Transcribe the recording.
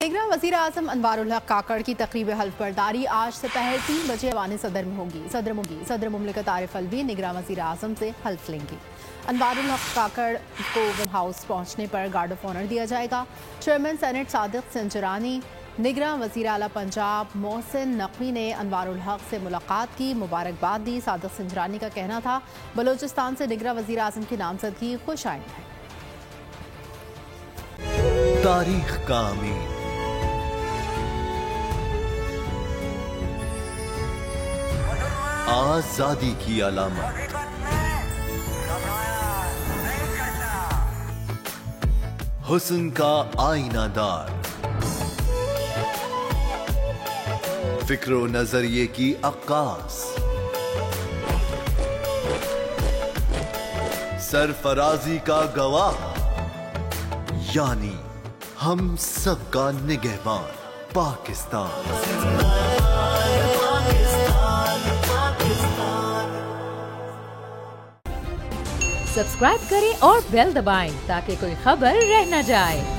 निगरान वज़ीर आज़म अनवारुल हक काकड़ की तकरीब हल्फ बर्दारी आज दोपहर 3 बजे ऐवान सदर में होगी। सदर मुमलिकत आरिफ अलवी निगरान वज़ीर आज़म से हल्फ लेंगी। अनवारुल हक काकड़ को हाउस पहुंचने पर गार्ड ऑफ ऑनर दिया जाएगा। चेयरमैन सेनेट सादिक सिंजरानी, निगरान वज़ीर आला पंजाब मोहसिन नकवी ने अनवारुल हक से मुलाकात की, मुबारकबाद दी। सादिक सिंजरानी का कहना था बलोचिस्तान से निगरान वज़ीर आज़म की नामजदगी खुश आइंद है। तारीख का अमीर आजादी की अलामत, हुस्न का आईनादार, फिक्रो नजरिए की अक्कास, सरफराजी का गवाह, यानी हम सबका निगहबान पाकिस्तान। सब्सक्राइब करें और बेल दबाएं ताकि कोई खबर रह न जाए।